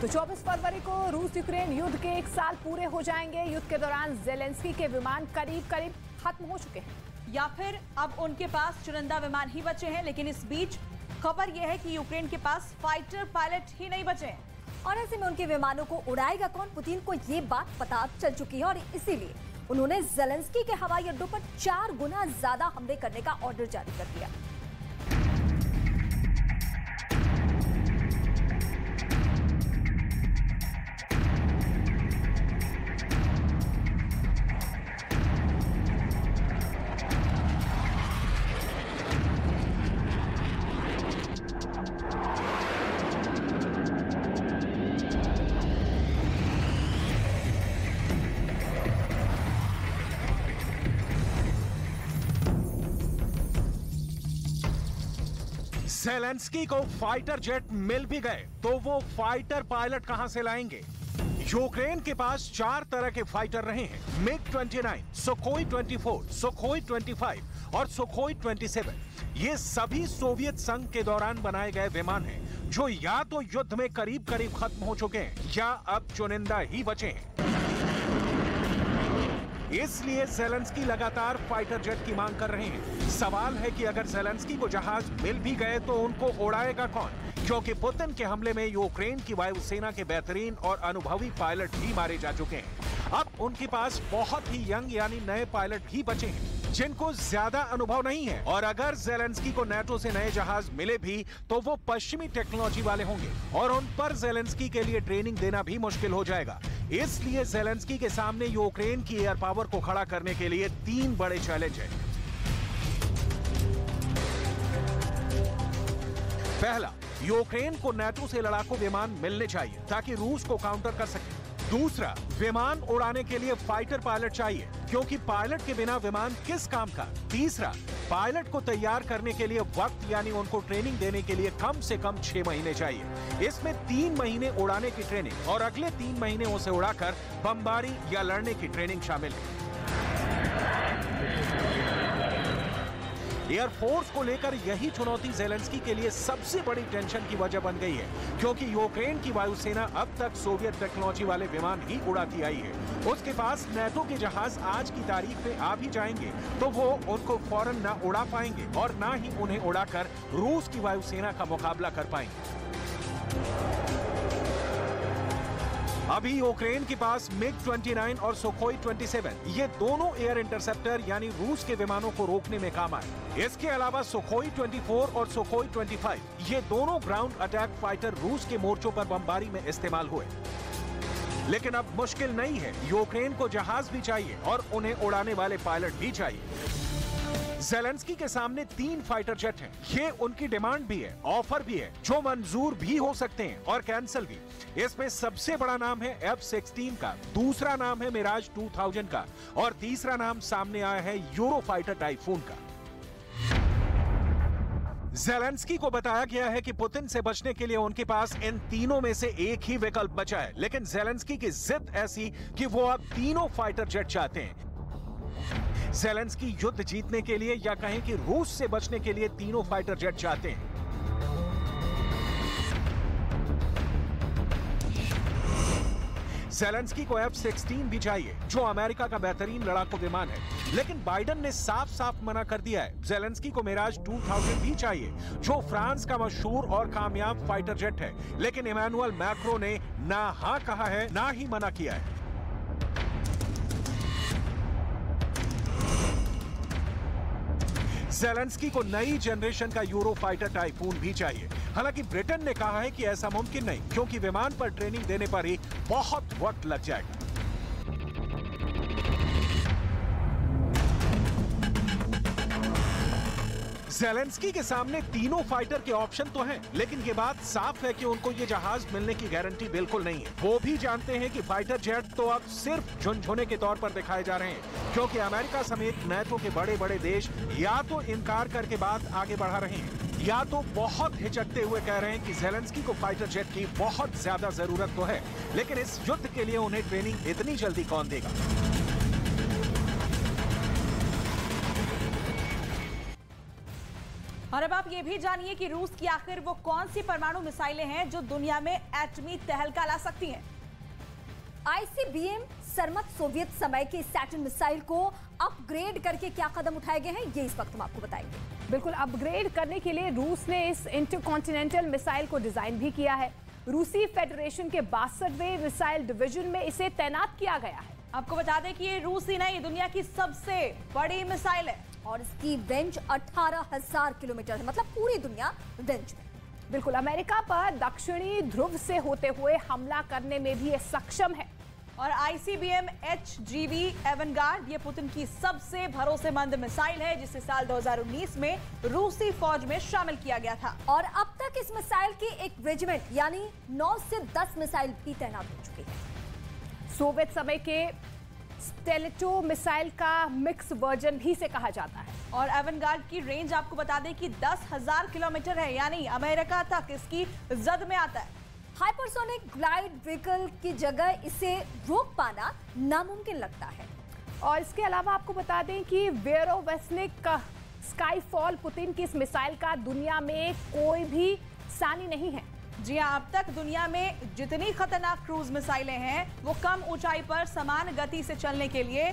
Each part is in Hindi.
तो 24 फरवरी को रूस यूक्रेन युद्ध के 1 साल पूरे हो जाएंगे। युद्ध के दौरान जेलेंस्की के विमान करीब करीब खत्म हो चुके हैं, या फिर अब उनके पास चुनिंदा विमान ही बचे हैं। लेकिन इस बीच खबर यह है कि यूक्रेन के पास फाइटर पायलट ही नहीं बचे हैं। और ऐसे में उनके विमानों को उड़ाएगा कौन? पुतिन को ये बात पता चल चुकी है और इसीलिए उन्होंने जेलेंस्की के हवाई अड्डों पर 4 गुना ज्यादा हमले करने का ऑर्डर जारी कर दिया। जेलेंस्की को फाइटर जेट मिल भी गए तो वो फाइटर पायलट कहां से लाएंगे? यूक्रेन के पास 4 तरह के फाइटर रहे हैं, MiG-29, सुखोई 24, सुखोई 25 और सुखोई 27। ये सभी सोवियत संघ के दौरान बनाए गए विमान हैं, जो या तो युद्ध में करीब करीब खत्म हो चुके हैं या अब चुनिंदा ही बचे हैं। इसलिए जेलेंस्की लगातार फाइटर जेट की मांग कर रहे हैं। सवाल है कि अगर जेलेंस्की को जहाज मिल भी गए तो उनको उड़ाएगा कौन? क्योंकि पुतिन के हमले में यूक्रेन की वायुसेना के बेहतरीन और अनुभवी पायलट भी मारे जा चुके हैं। अब उनके पास बहुत ही यंग यानी नए पायलट भी बचे हैं, जिनको ज्यादा अनुभव नहीं है। और अगर जेलेंस्की को नाटो से नए जहाज मिले भी तो वो पश्चिमी टेक्नोलॉजी वाले होंगे और उन पर जेलेंस्की के लिए ट्रेनिंग देना भी मुश्किल हो जाएगा। इसलिए जेलेंस्की के सामने यूक्रेन की एयर पावर को खड़ा करने के लिए 3 बड़े चैलेंज हैं। पहला, यूक्रेन को नाटो से लड़ाकू विमान मिलने चाहिए ताकि रूस को काउंटर कर सके। दूसरा, विमान उड़ाने के लिए फाइटर पायलट चाहिए, क्योंकि पायलट के बिना विमान किस काम का। तीसरा, पायलट को तैयार करने के लिए वक्त यानी उनको ट्रेनिंग देने के लिए कम से कम 6 महीने चाहिए। इसमें 3 महीने उड़ाने की ट्रेनिंग और अगले 3 महीने उसे उड़ाकर बमबारी या लड़ने की ट्रेनिंग शामिल है। एयरफोर्स को लेकर यही चुनौती जेलेंस्की के लिए सबसे बड़ी टेंशन की वजह बन गई है, क्योंकि यूक्रेन की वायुसेना अब तक सोवियत टेक्नोलॉजी वाले विमान ही उड़ाती आई है। उसके पास नाटो के जहाज आज की तारीख में आ भी जाएंगे तो वो उनको फौरन ना उड़ा पाएंगे और ना ही उन्हें उड़ाकर रूस की वायुसेना का मुकाबला कर पाएंगे। अभी यूक्रेन के पास MiG-29 और सुखोई 27 ये दोनों एयर इंटरसेप्टर यानी रूस के विमानों को रोकने में काम आए। इसके अलावा सुखोई 24 और सुखोई 25 ये दोनों ग्राउंड अटैक फाइटर रूस के मोर्चों पर बमबारी में इस्तेमाल हुए। लेकिन अब मुश्किल नहीं है, यूक्रेन को जहाज भी चाहिए और उन्हें उड़ाने वाले पायलट भी चाहिए। जेलेंस्की के सामने 3 फाइटर जेट हैं। ये उनकी डिमांड भी है, ऑफर भी है, जो मंजूर भी हो सकते हैं और कैंसिल भी। इसमें सबसे बड़ा नाम है F-16 का, दूसरा नाम है मिराज 2000 का और तीसरा नाम सामने आया है यूरोफाइटर टाइफून का। जेलेंस्की को बताया गया है कि पुतिन से बचने के लिए उनके पास इन तीनों में से एक ही विकल्प बचा है, लेकिन जेलेंस्की की जिद ऐसी कि वो अब तीनों फाइटर जेट चाहते हैं। जेलेंस्की युद्ध जीतने के लिए या कहें कि रूस से बचने के लिए तीनों फाइटर जेट चाहते हैं। जेलेंस्की को F-16 भी चाहिए, जो अमेरिका का बेहतरीन लड़ाकू विमान है, लेकिन बाइडेन ने साफ साफ मना कर दिया है। जेलेंस्की को मिराज 2000 भी चाहिए, जो फ्रांस का मशहूर और कामयाब फाइटर जेट है, लेकिन इमैनुअल मैक्रो ने ना हाँ कहा है ना ही मना किया है। जेलेंस्की को नई जनरेशन का यूरोफाइटर टाइफून भी चाहिए। हालांकि ब्रिटेन ने कहा है कि ऐसा मुमकिन नहीं, क्योंकि विमान पर ट्रेनिंग देने पर ही बहुत वक्त लग जाएगा। जेलेंस्की के सामने तीनों फाइटर के ऑप्शन तो हैं, लेकिन ये बात साफ है कि उनको ये जहाज मिलने की गारंटी बिल्कुल नहीं है। वो भी जानते हैं कि फाइटर जेट तो अब सिर्फ झुनझुने के तौर पर दिखाए जा रहे हैं, क्योंकि अमेरिका समेत नाटो के बड़े बड़े देश या तो इनकार करके बात आगे बढ़ा रहे हैं या तो बहुत हिचकते हुए कह रहे हैं कि जेलेंस्की को फाइटर जेट की बहुत ज्यादा जरूरत तो है, लेकिन इस युद्ध के लिए उन्हें ट्रेनिंग इतनी जल्दी कौन देगा। और अब आप ये भी जानिए कि रूस की आखिर वो कौन सी परमाणु मिसाइलें हैं जो दुनिया में एटमी तहलका ला सकती हैं। आईसीबीएम सरमत सोवियत समय के सैटर्न मिसाइल को अपग्रेड करके क्या कदम उठाए गए हैं, ये इस वक्त हम आपको बताएंगे। बिल्कुल, अपग्रेड करने के लिए रूस ने इस इंटरकॉन्टिनेंटल मिसाइल को डिजाइन भी किया है। रूसी फेडरेशन के 62वें मिसाइल डिवीजन में इसे तैनात किया गया है। आपको बता दें कि ये रूस ही नहीं, दुनिया की सबसे बड़ी मिसाइल है और इसकी रेंज 18,000 किलोमीटर है, मतलब पूरी दुनिया रेंज में। बिल्कुल, अमेरिका पर दक्षिणी ध्रुव से होते हुए हमला करने में भी ये सक्षम है। और आईसीबीएम HGV एवनगार्ड ये पुतिन की सबसे भरोसेमंद मिसाइल है, जिसे साल 2019 में रूसी फौज में शामिल किया गया था। और अब तक इस मिसाइल की एक रेजिमेंट यानी 9 से 10 मिसाइल भी तैनात हो चुकी है। सोवियत समय के स्टेलेटो मिसाइल का मिक्स वर्जन भी से कहा जाता है। और एवनगार्ड की रेंज आपको बता दें कि 10,000 किलोमीटर है, यानी अमेरिका तक इसकी जद में आता है। हाइपरसोनिक ग्लाइड व्हीकल की जगह इसे रोक पाना नामुमकिन लगता है। और इसके अलावा आपको बता दें कि वेरोवेस्निक स्काईफॉल पुतिन की इस मिसाइल का दुनिया में कोई भी सानी नहीं है। जी हाँ, अब तक दुनिया में जितनी खतरनाक क्रूज मिसाइलें हैं वो कम ऊंचाई पर समान गति से चलने के लिए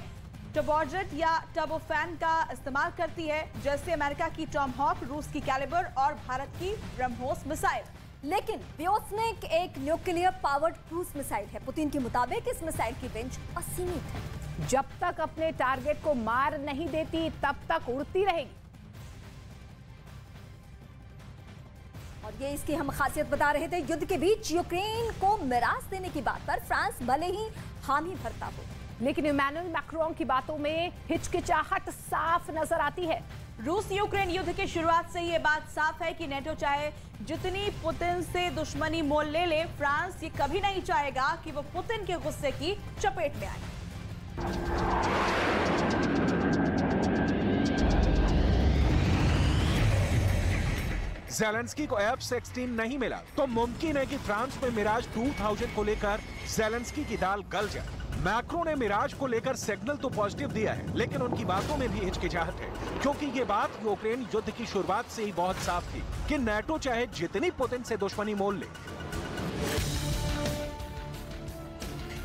टर्बोजेट या टर्बोफैन का इस्तेमाल करती है, जैसे अमेरिका की टॉमहॉक, रूस की कैलिबर और भारत की ब्रह्मोस मिसाइल। लेकिन व्योस्निक एक न्यूक्लियर पावर्ड क्रूज मिसाइल है। पुतिन के मुताबिक इस मिसाइल की रेंज असीमित है। जब तक अपने टारगेट को मार नहीं देती तब तक उड़ती रहेगी। और ये इसकी हम खासियत बता रहे थे। युद्ध के बीच यूक्रेन को मिराज देने की बात पर फ्रांस भले ही हामी भरता हो, लेकिन इमैनुअल मैक्रोन की बातों में हिचकिचाहट साफ नजर आती है। रूस यूक्रेन युद्ध की शुरुआत से ये बात साफ है कि नेटो चाहे जितनी पुतिन से दुश्मनी मोल ले, फ्रांस ये कभी नहीं चाहेगा कि वो पुतिन के गुस्से की चपेट में आए। ज़ेलेंस्की को F-16 नहीं मिला तो मुमकिन है कि फ्रांस में मिराज 2000 को लेकर ज़ेलेंस्की की दाल गल जाए। मैक्रो ने मिराज को लेकर सिग्नल तो पॉजिटिव दिया है, लेकिन उनकी बातों में भी हिचकिचाहट है, क्योंकि ये बात यूक्रेन युद्ध की शुरुआत से ही बहुत साफ थी कि नेटो चाहे जितनी पुतिन से दुश्मनी मोल ले,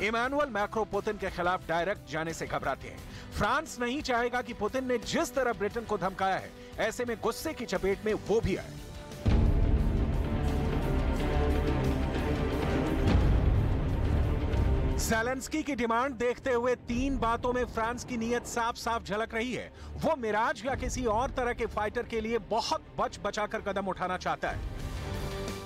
इमैनुअल मैक्रो पुतिन के खिलाफ डायरेक्ट जाने से घबराते हैं। फ्रांस नहीं चाहेगा कि पुतिन ने जिस तरह ब्रिटेन को धमकाया है, ऐसे में गुस्से की चपेट में वो भी आए। ज़ेलेंस्की की डिमांड देखते हुए 3 बातों में फ्रांस की नीयत साफ साफ झलक रही है। वो मिराज या किसी और तरह के फाइटर के लिए बहुत बच बचाकर कदम उठाना चाहता है।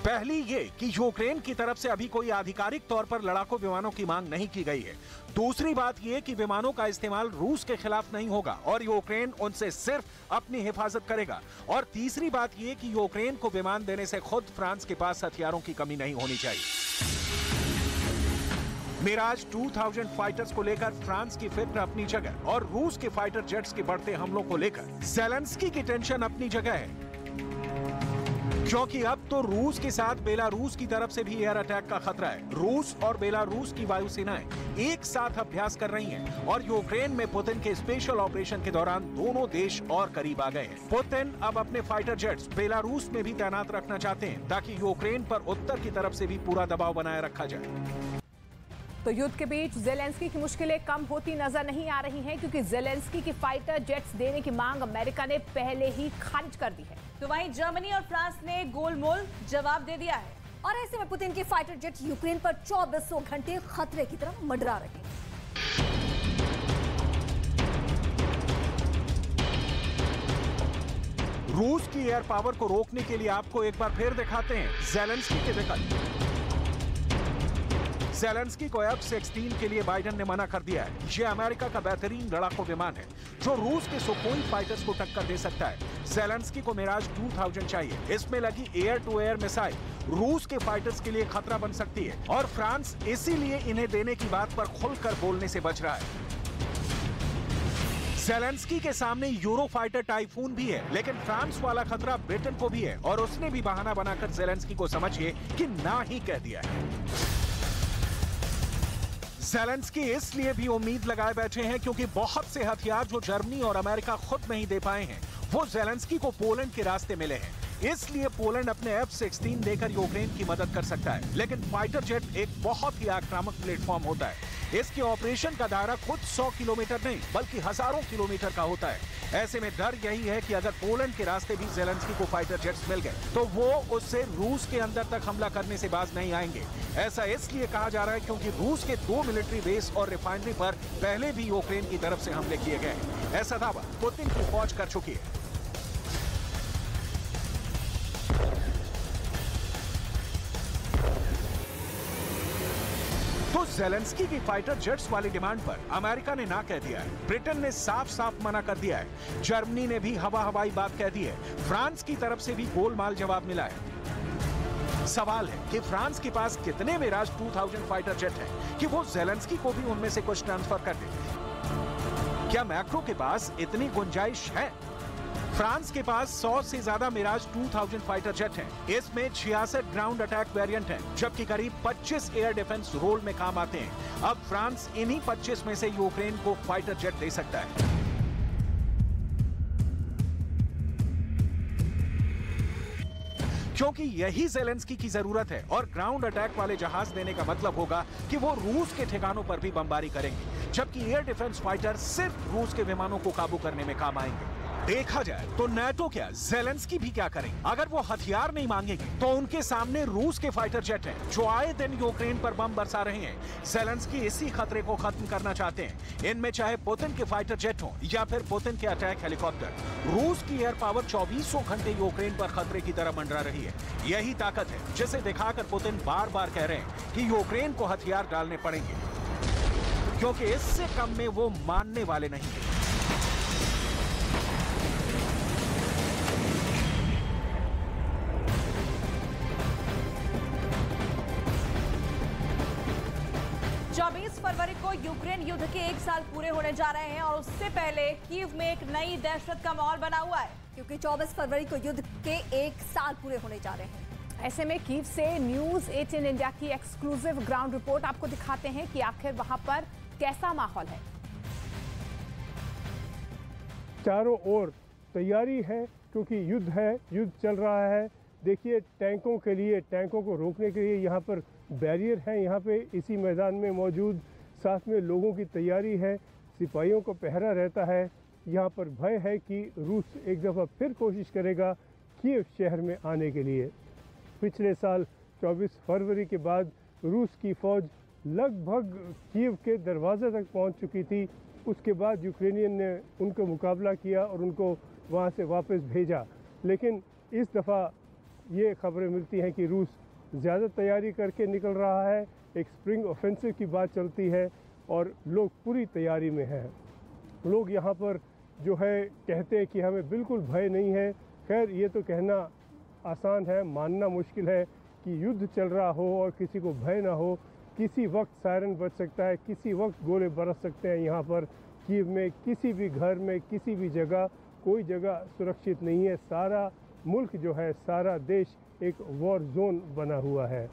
पहली ये कि यूक्रेन की तरफ से अभी कोई आधिकारिक तौर पर लड़ाकू विमानों की मांग नहीं की गई है। दूसरी बात ये कि विमानों का इस्तेमाल रूस के खिलाफ नहीं होगा और यूक्रेन उनसे सिर्फ अपनी हिफाजत करेगा। और तीसरी बात ये कि यूक्रेन को विमान देने से खुद फ्रांस के पास हथियारों की कमी नहीं होनी चाहिए। मिराज 2000 फाइटर्स को लेकर फ्रांस की फिक्र अपनी जगह और रूस के फाइटर जेट्स के बढ़ते हमलों को लेकर ज़ेलेंस्की की टेंशन अपनी जगह है, क्योंकि अब तो रूस के साथ बेलारूस की तरफ से भी एयर अटैक का खतरा है। रूस और बेलारूस की वायुसेनाएं एक साथ अभ्यास कर रही हैं और यूक्रेन में पुतिन के स्पेशल ऑपरेशन के दौरान दोनों देश और करीब आ गए हैं। पुतिन अब अपने फाइटर जेट्स बेलारूस में भी तैनात रखना चाहते हैं ताकि यूक्रेन पर उत्तर की तरफ से भी पूरा दबाव बनाए रखा जाए। तो युद्ध के बीच ज़ेलेंस्की की मुश्किलें कम होती नजर नहीं आ रही हैं, क्योंकि ज़ेलेंस्की की फाइटर जेट्स देने की मांग अमेरिका ने पहले ही खारिज कर दी है। तो वहीं जर्मनी और फ्रांस ने गोलमोल जवाब दे दिया है। और ऐसे में पुतिन के फाइटर जेट यूक्रेन पर 2400 घंटे खतरे की तरफ मंडरा रहे हैं। रूस की एयर पावर को रोकने के लिए आपको एक बार फिर दिखाते हैं ज़ेलेंस्की के विकल्प। ज़ेलेंस्की को F-16 के लिए बाइडेन ने मना कर दिया है। ये अमेरिका का बेहतरीन लड़ाकू विमान है जो रूस के सुखोई फाइटर्स को टक्कर दे सकता है। ज़ेलेंस्की को मिराज 2000 चाहिए। इसमें लगी एयर टू एयर मिसाइल रूस के फाइटर्स के लिए खतरा बन सकती है और फ्रांस इसीलिए इन्हें देने की बात पर खुलकर बोलने से बच रहा है। ज़ेलेंस्की के सामने यूरो फाइटर टाइफून भी है, लेकिन फ्रांस वाला खतरा ब्रिटेन को भी है और उसने भी बहाना बनाकर ज़ेलेंस्की को समझिए कि ना ही कह दिया है। ज़ेलेंस्की इसलिए भी उम्मीद लगाए बैठे हैं क्योंकि बहुत से हथियार जो जर्मनी और अमेरिका खुद नहीं दे पाए हैं वो ज़ेलेंस्की को पोलैंड के रास्ते मिले हैं, इसलिए पोलैंड अपने F-16 देकर यूक्रेन की मदद कर सकता है। लेकिन फाइटर जेट एक बहुत ही आक्रामक प्लेटफॉर्म होता है। इसके ऑपरेशन का दायरा खुद 100 किलोमीटर नहीं बल्कि हजारों किलोमीटर का होता है। ऐसे में डर यही है कि अगर पोलैंड के रास्ते भी ज़ेलेंस्की को फाइटर जेट्स मिल गए तो वो उससे रूस के अंदर तक हमला करने से बाज नहीं आएंगे। ऐसा इसलिए कहा जा रहा है क्योंकि रूस के 2 मिलिट्री बेस और रिफाइनरी पर पहले भी यूक्रेन की तरफ से हमले किए गए हैं। ऐसा दावा पुतिन की फौज कर चुकी है। तो ज़ेलेंस्की की फाइटर जेट्स वाली डिमांड पर अमेरिका ने ना कह दिया है, ब्रिटेन ने साफ साफ मना कर दिया है, जर्मनी ने भी हवाई बात कह दी है, फ्रांस की तरफ से भी गोलमाल जवाब मिला है। सवाल है कि फ्रांस के पास कितने मिराज 2000 फाइटर जेट हैं कि वो ज़ेलेंस्की को भी उनमें से कुछ ट्रांसफर कर दे। क्या मैक्रो के पास इतनी गुंजाइश है? फ्रांस के पास 100 से ज्यादा मिराज 2000 फाइटर जेट हैं। इसमें 66 ग्राउंड अटैक वेरिएंट हैं, जबकि करीब 25 एयर डिफेंस रोल में काम आते हैं। अब फ्रांस इन्हीं 25 में से यूक्रेन को फाइटर जेट दे सकता है। क्योंकि यही ज़ेलेंस्की की जरूरत है और ग्राउंड अटैक वाले जहाज देने का मतलब होगा कि वो रूस के ठिकानों पर भी बमबारी करेंगे, जबकि एयर डिफेंस फाइटर सिर्फ रूस के विमानों को काबू करने में काम आएंगे। देखा जाए तो नाटो क्या, ज़ेलेंस्की भी क्या करेंगे? अगर वो हथियार नहीं मांगेंगे तो उनके सामने रूस के फाइटर जेट हैं जो आए दिन यूक्रेन पर बम बरसा रहे हैं। ज़ेलेंस्की इसी खतरे को खत्म करना चाहते हैं। इनमें चाहे पुतिन के फाइटर जेट हो या फिर पुतिन के अटैक हेलीकॉप्टर, रूस की एयर पावर 24 घंटे यूक्रेन पर खतरे की तरह मंडरा रही है। यही ताकत है जिसे दिखाकर पुतिन बार बार कह रहे हैं कि यूक्रेन को हथियार डालने पड़ेंगे, क्योंकि इससे कम में वो मानने वाले नहीं है। फरवरी को यूक्रेन युद्ध के 1 साल पूरे होने जा रहे हैं और उससे पहले कीव में एक नई दहशत का माहौल बना हुआ है, क्योंकि 24 फरवरी को युद्ध के 1 साल पूरे होने जा रहे हैं। ऐसे में कीव से न्यूज़ 18 इंडिया की एक्सक्लूसिव ग्राउंड रिपोर्ट आपको दिखाते हैं कि आखिर वहां पर कैसा माहौल है। चारों ओर तैयारी है क्योंकि युद्ध है, युद्ध चल रहा है। देखिए टैंकों के लिए, टैंकों को रोकने के लिए यहाँ पर बैरियर हैं, यहाँ पे इसी मैदान में मौजूद। साथ में लोगों की तैयारी है, सिपाहियों को पहरा रहता है। यहाँ पर भय है कि रूस एक दफ़ा फिर कोशिश करेगा कीव शहर में आने के लिए। पिछले साल 24 फरवरी के बाद रूस की फ़ौज लगभग कीव के दरवाजे तक पहुँच चुकी थी। उसके बाद यूक्रेनियन ने उनको मुकाबला किया और उनको वहाँ से वापस भेजा। लेकिन इस दफ़ा ये खबरें मिलती हैं कि रूस ज़्यादा तैयारी करके निकल रहा है। एक स्प्रिंग ऑफेंसिव की बात चलती है और लोग पूरी तैयारी में हैं। लोग यहाँ पर जो है कहते हैं कि हमें बिल्कुल भय नहीं है। खैर ये तो कहना आसान है, मानना मुश्किल है कि युद्ध चल रहा हो और किसी को भय ना हो। किसी वक्त सायरन बज सकता है, किसी वक्त गोले बरस सकते हैं। यहाँ पर कीव में किसी भी घर में, किसी भी जगह, कोई जगह सुरक्षित नहीं है। सारा मुल्क जो है, सारा देश एक वॉर जोन बना हुआ है।